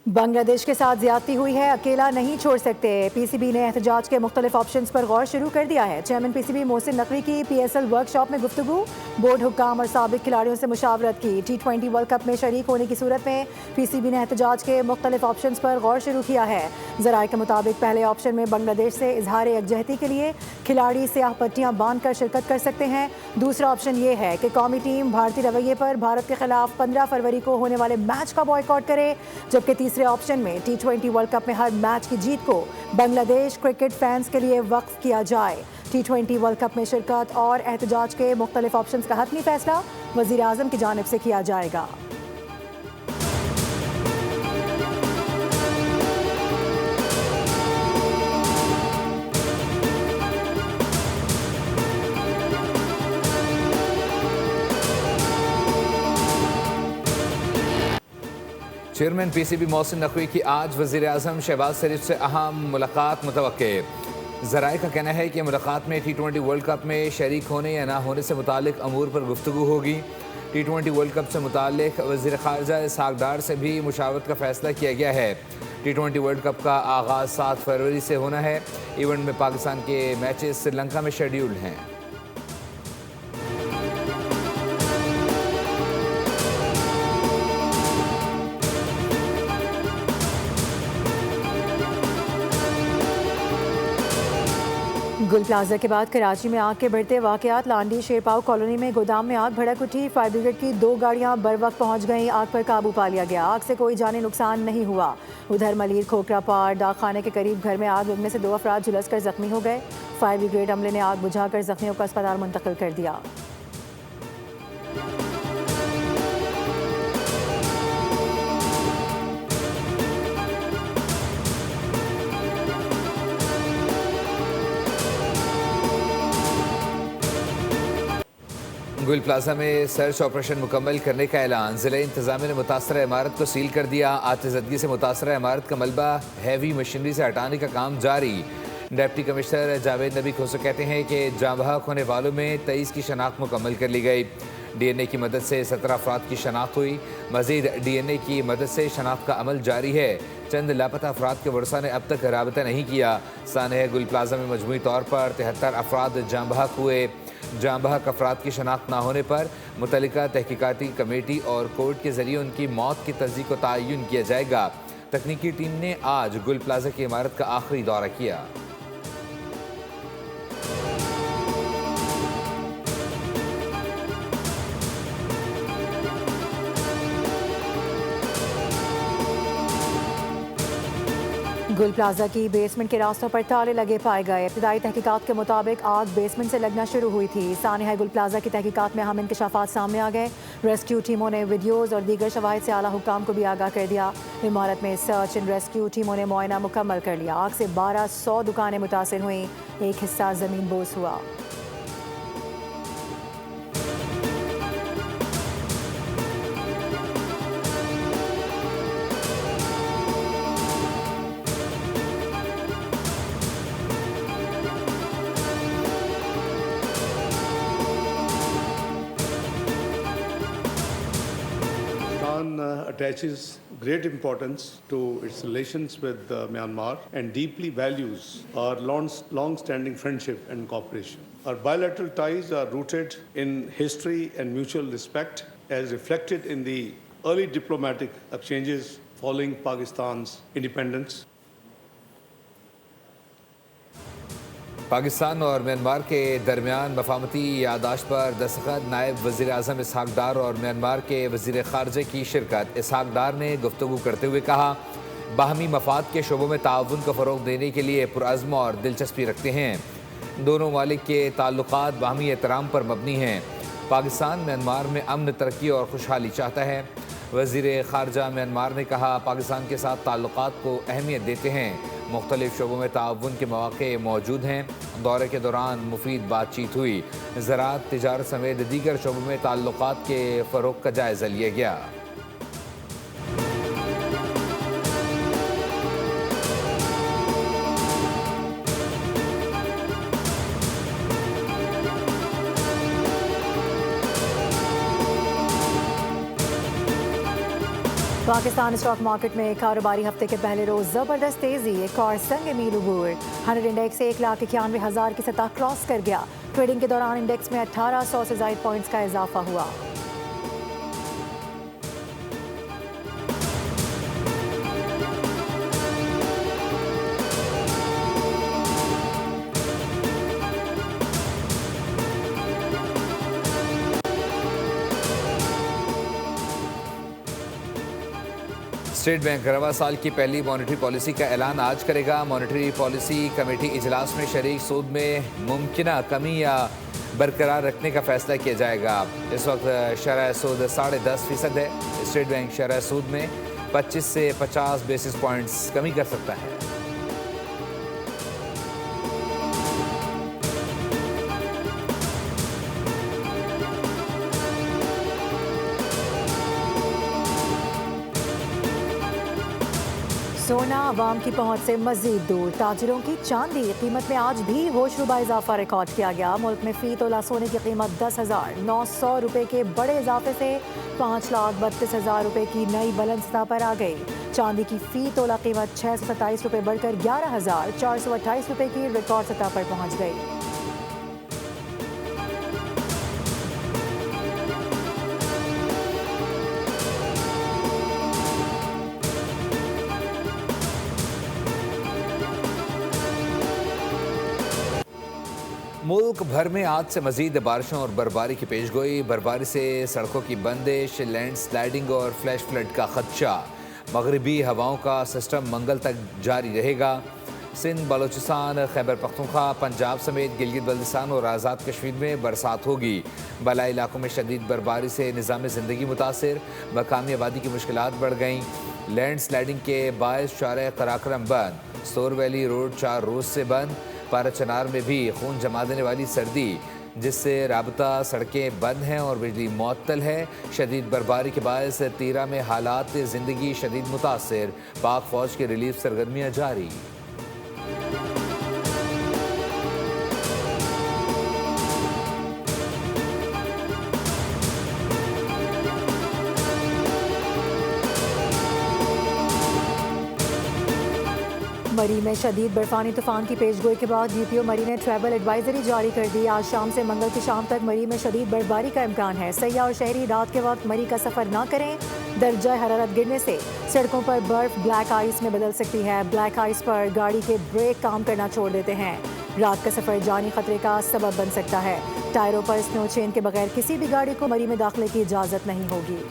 बांग्लादेश के साथ ज्यादती हुई है, अकेला नहीं छोड़ सकते। पीसीबी ने एहतजाज के मुख्तलिफ ऑप्शंस पर गौर शुरू कर दिया है। चेयरमैन पीसीबी मोहसिन नकवी की पीएसएल वर्कशॉप में गुफ्तगू, बोर्ड हुक्काम और साबिक खिलाड़ियों से मुशावरत की। T20 वर्ल्ड कप में शरीक होने की सूरत में पीसीबी ने एहतजाज के मुख्तलिफ ऑप्शंस पर गौर शुरू किया है। जराये के मुताबिक पहले ऑप्शन में बांग्लादेश से इजहार यकजहती के लिए खिलाड़ी स्याह पट्टियां बांध कर शिरकत कर सकते हैं। दूसरा ऑप्शन ये है कि कौमी टीम भारतीय रवैये पर भारत के खिलाफ 15 फरवरी को होने वाले मैच का बॉयकॉट करे, जबकि तीसरे ऑप्शन में T20 वर्ल्ड कप में हर मैच की जीत को बांग्लादेश क्रिकेट फैंस के लिए वक्फ किया जाए। T20 वर्ल्ड कप में शिरकत और एहतजाज के मुख्तलिफ ऑप्शन का हतमी फैसला वज़ीर आज़म की जानिब से किया जाएगा। चेयरमैन पीसीबी मोहसिन नकवी की आज वज़ीर आज़म शहबाज शरीफ से अहम मुलाकात मुतवक्के। ज़राए का कहना है कि मुलाकात में T20 वर्ल्ड कप में शरीक होने या ना होने से मुतालिक अमूर पर गुफ्तगू होगी। T20 वर्ल्ड कप से मुतालिक वज़ीर ख़ारजा इसहाक़ डार से भी मुशावरत का फ़ैसला किया गया है। T20 वर्ल्ड कप का आगाज़ 7 फरवरी से होना है। इवेंट में पाकिस्तान के मैचेस श्रीलंका में शेड्यूल्ड हैं। गुल प्लाजा के बाद कराची में आग के बढ़ते वाकयात। लांडी शेरपाव कॉलोनी में गोदाम में आग भड़क उठी। फायर ब्रिगेड की 2 गाड़ियां बर वक्त पहुंच गईं। आग पर काबू पा लिया गया। आग से कोई जानी नुकसान नहीं हुआ। उधर मलीर खोखरा पार डाकखाने के करीब घर में आग लगने से 2 अफराद झुलस कर जख्मी हो गए। फायर ब्रिगेड अमले ने आग बुझाकर जख्मियों को अस्पताल मुंतकिल कर दिया। गुल प्लाजा में सर्च ऑपरेशन मुकम्मल करने का ऐलान। ज़िला इंतज़ामिया ने मुतासरा इमारत को सील कर दिया। आतिशदगी से मुतासरा इमारत का मलबा हैवी मशीनरी से हटाने का काम जारी। डिप्टी कमिश्नर जावेद नबी खोसो कहते हैं कि जाँ बहक होने वालों में 23 की शनाख्त मुकम्मल कर ली गई। DNA की मदद से 17 अफराद की शनाख्त हुई। मज़ीद DNA की मदद से शनाख्त का अमल जारी है। चंद लापता अफराद के वर्सा ने अब तक राबता नहीं किया। सानह गुल प्लाजा में मजमूई तौर पर 73 अफराद जाँ बहक हुए। जाँ बहक अफराद की शनाख्त ना होने पर मुतल्लिका तहकीकाती कमेटी और कोर्ट के जरिए उनकी मौत की तस्दीक को तयन किया जाएगा। तकनीकी टीम ने आज गुल प्लाजा की इमारत का आखिरी दौरा किया। गुल प्लाजा की बेसमेंट के रास्तों पर ताले लगे पाए गए। इब्तदाई तहकीकात के मुताबिक आग बेसमेंट से लगना शुरू हुई थी। सानहा गुल प्लाजा की तहकीकात में अहम इंकशाफात सामने आ गए। रेस्क्यू टीमों ने वीडियोज़ और दीगर शवाहिद से आला हुक्काम को भी आगाह कर दिया। इमारत में सर्च एंड रेस्क्यू टीमों ने मुआयना मुकम्मल कर लिया। आग से 1200 दुकानें मुतासिर हुई। एक हिस्सा ज़मीन बोस हुआ। Attaches great importance to its relations with Myanmar and deeply values our long-standing friendship and cooperation. Our bilateral ties are rooted in history and mutual respect, as reflected in the early diplomatic exchanges following Pakistan's independence. Pakistan और Myanmar के दरमियान मफाहमती यादाश्त पर दस्तखत। नायब वज़ीर आज़म इसहाक़ डार और Myanmar के वज़ीर ख़ारजा की शिरकत। इसहाक़ डार ने गुफ्तगू करते हुए कहा, बाहमी मफाद के शोबों में ताउन को फ़रोग़ देने के लिए पुरअज़्म और दिलचस्पी रखते हैं। दोनों ममालिक के ताल्लुक़ात बाहमी एहतराम पर मबनी हैं। पाकिस्तान म्यांमार में अमन, तरक्की और खुशहाली चाहता है। वज़ीर ख़ारजा म्यांमार ने कहा, पाकिस्तान के साथ ताल्लुक़ात को अहमियत देते हैं। मुख्तलिफ शोबों में ताउन के मौक़े मौजूद हैं। दौरे के दौरान मुफीद बातचीत हुई। ज़राअत, तिजारत समेत दीगर शोबों में ताल्लुक़ात के फ़रोग़ का जायज़ा लिया गया। पाकिस्तान स्टॉक मार्केट में कारोबारी हफ्ते के पहले रोज जबरदस्त तेजी, एक और संग मील उबूर। 100 इंडेक्स 1,91,000 की सतह क्रॉस कर गया। ट्रेडिंग के दौरान इंडेक्स में 1800 से ज्यादा पॉइंट्स का इजाफा हुआ। स्टेट बैंक रवा साल की पहली मॉनेटरी पॉलिसी का ऐलान आज करेगा। मॉनेटरी पॉलिसी कमेटी इजलास में शरीक सूद में मुमकिना कमी या बरकरार रखने का फैसला किया जाएगा। इस वक्त शरह सूद 10.5% है। स्टेट बैंक शरह सूद में 25 से 50 बेसिस पॉइंट्स कमी कर सकता है। सोना आवाम की पहुंच से मजीद दूर। ताजिरों की चांदी कीमत में आज भी होशरुबा इजाफा रिकॉर्ड किया गया। मुल्क में फी तोला सोने की कीमत 10,900 रुपये के बड़े इजाफे से 5,32,000 रुपये की नई बुलंद सतह पर आ गई। चांदी की फी तोला कीमत 627 रुपये बढ़कर 11,428 रुपये की रिकॉर्ड सतह पर पहुंच गई। मुल्क भर में आज से मजीद बारिशों और बर्फबारी की पेशगोई। बर्फबारी से सड़कों की बंदिश, लैंड स्लाइडिंग और फ्लैश फ्लड का खदशा। मगरबी हवाओं का सिस्टम मंगल तक जारी रहेगा। सिंध, बलोचिस्तान, खैबर पख्तूनख्वा, पंजाब समेत गिलगित बल्तिस्तान और आज़ाद कश्मीर में बरसात होगी। बलाई इलाकों में शदीद बर्फबारी से निज़ाम ज़िंदगी मुतासिर, मकामी आबादी की मुश्किलात बढ़ गईं। लैंड स्लाइडिंग के बायस शारे कराक्रम बंद, स्टोर वैली रोड 4 रोज से बंद। पारा चनार में भी खून जमा देने वाली सर्दी, जिससे राबता सड़कें बंद हैं और बिजली मुअत्तल है। शदीद बर्फबारी के बायस तीरा में हालात ज़िंदगी शदीद मुतासिर। पाक फौज की रिलीफ सरगर्मियाँ जारी। मरी में शदीद बर्फानी तूफान की पेशगोई के बाद GPO मरी ने ट्रैवल एडवाइजरी जारी कर दी। आज शाम से मंगल की शाम तक मरी में शदीद बर्फबारी का इम्कान है। सयाह और शहरी रात के वक्त मरी का सफ़र ना करें। दर्जा हरारत गिरने से सड़कों पर बर्फ ब्लैक आइस में बदल सकती है। ब्लैक आइस पर गाड़ी के ब्रेक काम करना छोड़ देते हैं। रात का सफ़र जानी खतरे का सबब बन सकता है। टायरों पर स्नो चेन के बगैर किसी भी गाड़ी को मरी में दाखिले की इजाज़त नहीं होगी।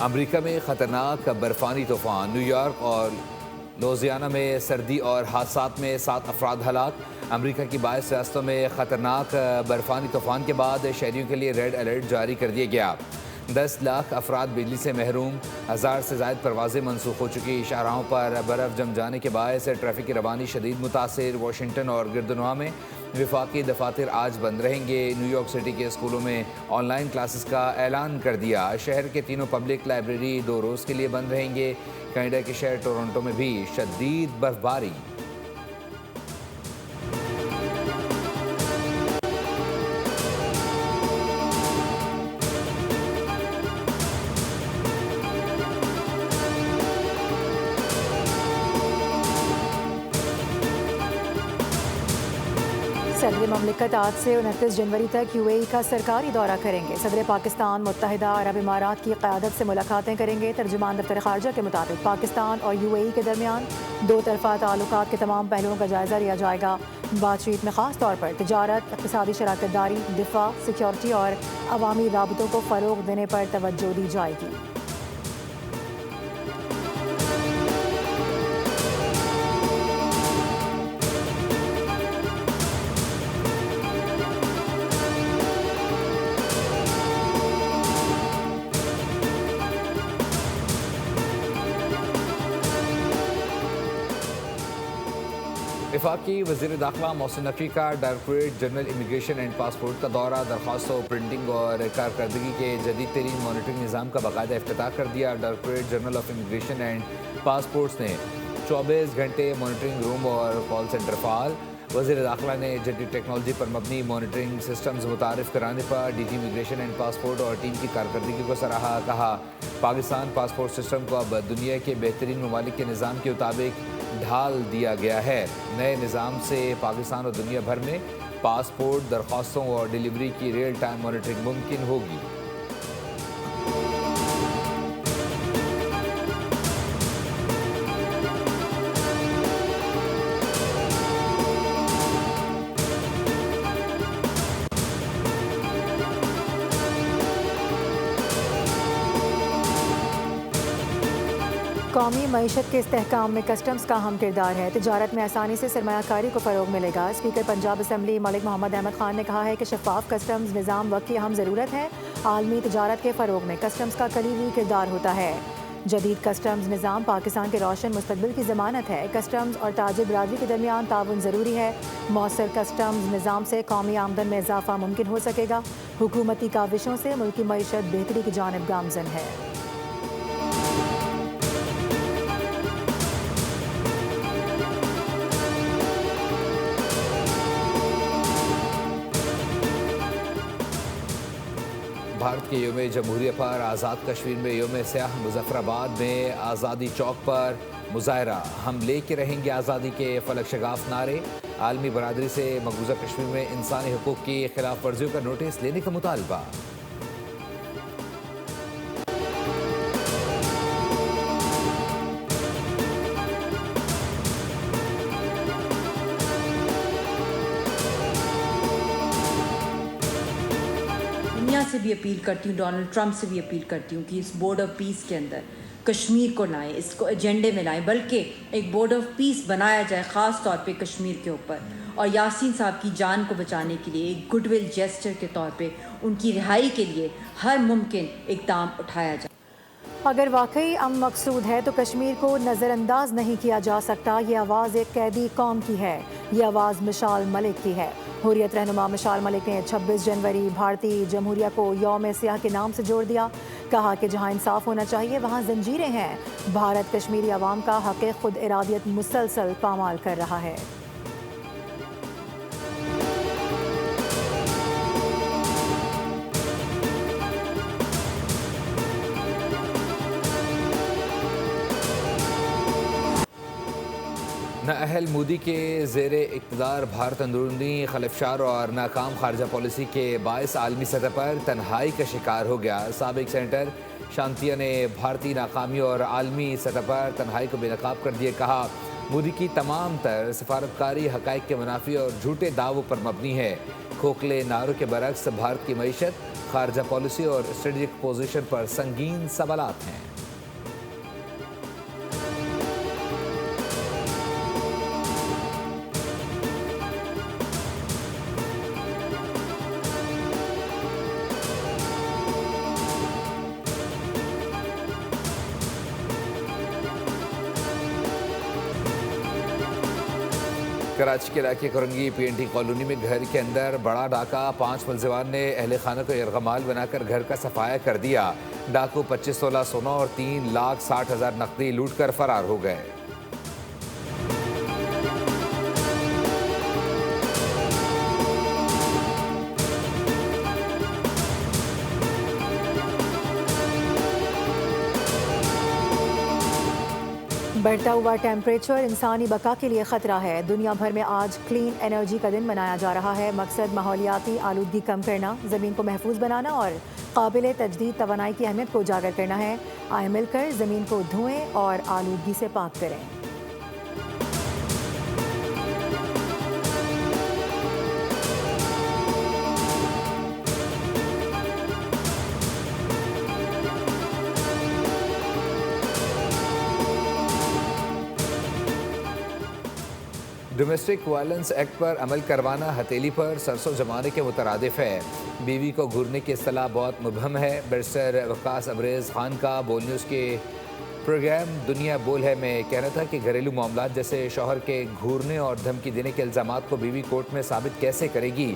अमेरिका में ख़तरनाक बर्फानी तूफान। न्यूयॉर्क और लुजियाना में सर्दी और हादसात में 7 अफराद हलाक। अमेरिका की 22 रियासतों में ख़तरनाक बर्फानी तूफान के बाद शहरियों के लिए रेड अलर्ट जारी कर दिया गया। 10 लाख अफराद बिजली से महरूम, 1000 से ज़ायद परवाज़ें मनसूख हो चुकी। शाहराहों पर बर्फ़ जम जाने के बायस ट्रैफिक की रवानी शदीद मुतासिर। वाशिंगटन और गिरदनवा में विफाकी दफातर आज बंद रहेंगे। न्यूयॉर्क सिटी के स्कूलों में ऑनलाइन क्लासेस का ऐलान कर दिया। शहर के तीनों पब्लिक लाइब्रेरी 2 रोज़ के लिए बंद रहेंगे। कनाडा के शहर टोरंटो में भी शदीद बर्फबारी। सदर ममलिकत आज से 29 जनवरी तक UAE का सरकारी दौरा करेंगे। सदर पाकिस्तान मुत्तहिदा अरब इमारात की क़यादत से मुलाकातें करेंगे। तर्जुमान दफ्तर खारजा के मुताबिक पाकिस्तान और UAE के दरमियान 2 तरफ़ा ताल्लुकात के तमाम पहलुओं का जायज़ा लिया जाएगा। बातचीत में ख़ास तौर पर तिजारत, इक़्तिसादी शराकत दारी, दिफा, सिक्योरिटी और अवामी राबतों को फ़रोग़ देने पर तवज्जो दी जाएगी। वफाकी वज़ीर दाखिला मोहसिन नकवी का directorate general immigration and passport का दौरा, दरख्वास्तों, प्रिंटिंग और कारकर्दगी के जदीद तरीन मॉनिटरिंग निज़ाम का बाकायदा इफ्तिताह कर दिया। Directorate general of immigration and passports ने 24 घंटे मॉनिटरिंग रूम और कॉल सेंटर फाल। वज़ीर दाखिला ने जदीद टेक्नोलॉजी पर मबनी मॉनिटरिंग सिस्टम्स मुतारिफ कराने पर DG इमिग्रेशन एंड पासपोर्ट और टीम की कारकर्दगी को सराहा। कहा, पाकिस्तान पासपोर्ट सिस्टम को अब दुनिया के बेहतरीन ममालिक के निज़ाम के मुताबिक ढाल दिया गया है। नए निज़ाम से पाकिस्तान और दुनिया भर में पासपोर्ट दरख्वास्तों और डिलीवरी की रियल टाइम मॉनिटरिंग मुमकिन होगी। कौमी मईशत के इस्तेहकाम में कस्टम्स का अहम किरदार है। तिजारत में आसानी से सरमायाकारी को फ़रोग मिलेगा। स्पीकर पंजाब असम्बली मलिक मोहम्मद अहमद खान ने कहा है कि शफाफ कस्टम्स निज़ाम वक्त की अहम ज़रूरत है। आलमी तिजारत के फ़रोग में कस्टम्स का कलीदी किरदार होता है। जदीद कस्टम्स निज़ाम पाकिस्तान के रोशन मुस्तकबिल की ज़मानत है। कस्टम्स और ताजिर बरादरी के दरमियान ताउन ज़रूरी है। मौसर कस्टम्स निज़ाम से कौमी आमदन में इजाफा मुमकिन हो सकेगा। हुकूमती काविशों से मुल्की मईशत बेहतरी की जानिब गामज़न है। भारत के योम जमहूरिया पर आज़ाद कश्मीर में योम स्याह मुजफ्फराबाद में आज़ादी चौक पर मुजाहरा। हम लेके रहेंगे आज़ादी के फलक शगाफ नारे। आलमी बरादरी से मकबूजा कश्मीर में इंसानी हकूक़ की खिलाफ वर्जियों का नोटिस लेने का मुतालबा। से भी अपील करती हूँ, डोनाल्ड ट्रंप से भी अपील करती हूँ कि इस बोर्ड ऑफ पीस के अंदर कश्मीर को लाएं, इसको एजेंडे में लाएं, बल्कि एक बोर्ड ऑफ पीस बनाया जाए ख़ास तौर पे कश्मीर के ऊपर, और यासीन साहब की जान को बचाने के लिए एक गुडविल जेस्चर के तौर पे उनकी रिहाई के लिए हर मुमकिन इक़दाम उठाया जाए। अगर वाकई अमन मकसूद है तो कश्मीर को नज़रअंदाज नहीं किया जा सकता। ये आवाज़ एक कैदी कौम की है, ये आवाज़ मिसाल मलिक की है। हुर्रियत रहनुमा मिसाल मलिक ने 26 जनवरी भारतीय जमहूरिया को यौम स्याह के नाम से जोड़ दिया। कहा कि जहाँ इंसाफ होना चाहिए वहाँ जंजीरें हैं। भारत कश्मीरी अवाम का हक़ खुद इरादियत मुसलसल पामाल कर रहा है। नाअहल मोदी के ज़ेर इक़्तिदार भारत अंदरूनी खलफशार और नाकाम खारजा पॉलिसी के बायस आलमी सतह पर तन्हाई का शिकार हो गया। साबिक सेनेटर शांतिया ने भारतीय नाकामी और आलमी सतह पर तन्हाई को बेनकाब कर दिए। कहा, मोदी की तमाम तर सफारतकारी हक़ाइक़ के मुनाफी और झूठे दावों पर मबनी है। खोखले नारों के बरक्स भारत की मईशत, खारजा पॉलिसी और स्ट्रेटजिक पोजीशन पर संगीन सवालात हैं। कराची के इलाके करंगी PNT कॉलोनी में घर के अंदर बड़ा डाका। 5 मुलजिमान ने अहले खाना को यरगमाल बनाकर घर का सफाया कर दिया। डाकू 25 तोला सोना और 3,60,000 नकदी लूट कर फरार हो गए। बढ़ता हुआ टेम्परेचर इंसानी बका के लिए ख़तरा है। दुनिया भर में आज क्लीन एनर्जी का दिन मनाया जा रहा है। मकसद माहौलियाती आलूदगी कम करना, ज़मीन को महफूज बनाना और काबिल तजदीद तवानाई की अहमियत को उजागर करना है। आए मिलकर ज़मीन को धुएँ और आलूदगी से पाक करें। डोमेस्टिक वायलेंस एक्ट पर अमल करवाना हथेली पर सरसों जमाने के मुतरादिफ है। बीवी को घूरने की इस्तेलाह बहुत मुबहम है। बैरिस्टर वक्कास अबरेज़ खान का बोल न्यूज़ के प्रोग्राम दुनिया बोल है में कहना था कि घरेलू मामलात जैसे शौहर के घूरने और धमकी देने के इल्ज़ामात को बीवी कोर्ट में साबित कैसे करेगी।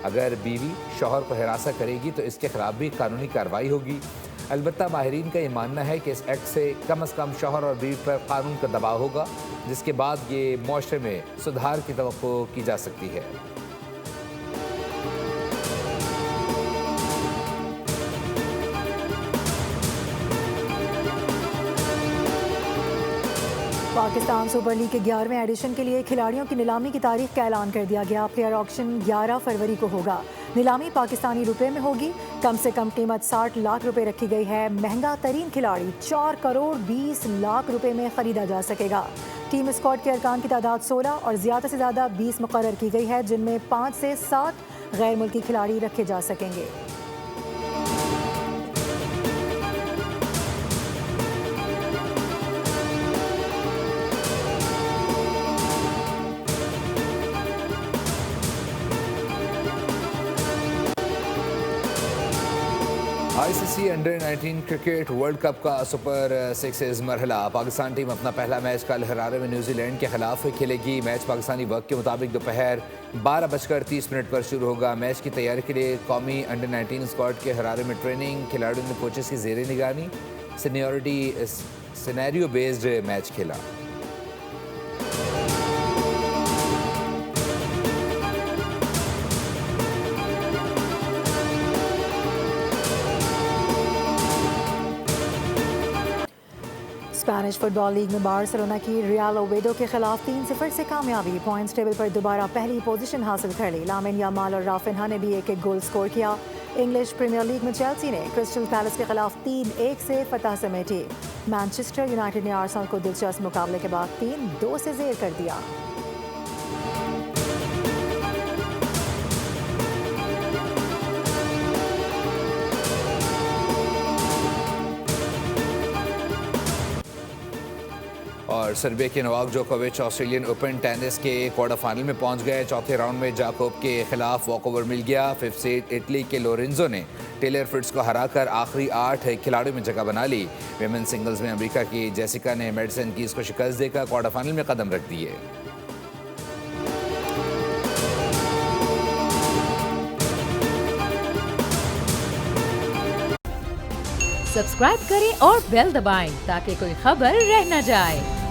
अगर बीवी शौहर को हिरासा करेगी तो इसके खिलाफ भी कानूनी कार्रवाई होगी। अलबत्ता माहिरीन का ये मानना है कि इस एक्ट से कम शौहर और बीवी पर कानून का दबाव होगा, जिसके बाद ये मुआशरे में सुधार की तवक्को की जा सकती है। पाकिस्तान सुपर लीग के 11वें एडिशन के लिए खिलाड़ियों की नीलामी की तारीख का ऐलान कर दिया गया। प्लेयर ऑक्शन 11 फरवरी को होगा। नीलामी पाकिस्तानी रुपए में होगी। कम से कम कीमत 60 लाख रुपए रखी गई है। महंगा तरीन खिलाड़ी 4 करोड़ 20 लाख रुपए में खरीदा जा सकेगा। टीम स्क्वाड के अरकान की तादाद 16 और ज़्यादा से ज़्यादा 20 मुकर्रर की गई है, जिनमें 5 से 7 गैर मुल्की खिलाड़ी रखे जा सकेंगे। ICC under 19 cricket world cup का सुपर 6 मरहला। पाकिस्तान टीम अपना पहला मैच कल हरारे में न्यूजीलैंड के खिलाफ खेलेगी। मैच पाकिस्तानी वक्त के मुताबिक दोपहर 12:30 पर शुरू होगा। मैच की तैयारी के लिए कौमी अंडर 19 स्क्वाड के हरारे में ट्रेनिंग, खिलाड़ियों ने कोचेस की ज़ेर निगरानी सीनियरिटी सिनेरियो बेस्ड मैच खेला। स्पेनिश फुटबॉल लीग में बार्सिलोना की रियल ओवेडो के खिलाफ 3-0 से कामयाबी। पॉइंट्स टेबल पर दोबारा पहली पोजीशन हासिल कर ली। लामिन यामाल और राफिन्हा ने भी एक गोल स्कोर किया। इंग्लिश प्रीमियर लीग में चेल्सी ने क्रिस्टल पैलेस के खिलाफ 3-1 से फतह समेटी। मैनचेस्टर यूनाइटेड ने आर्सेनल को दिलचस्प मुकाबले के बाद 3-2 से ज़ेर कर दिया। और सर्बिया के नोवाक जोकोविच ऑस्ट्रेलियन ओपन टेनिस के क्वार्टर फाइनल में पहुंच गए। चौथे राउंड में जाकोब के खिलाफ वॉकओवर मिल गया। 5th सीड इटली के लोरेंजो ने टेलर फ्रिट्ज को हराकर आखिरी 8 खिलाड़ियों में जगह बना ली। विमेन सिंगल्स में अमेरिका की जेसिका ने मेडिसन कीज को शिकस्त देकर क्वार्टर फाइनल में कदम रख दिए। सब्सक्राइब करें और बेल दबाएं ताकि कोई खबर रह न जाए।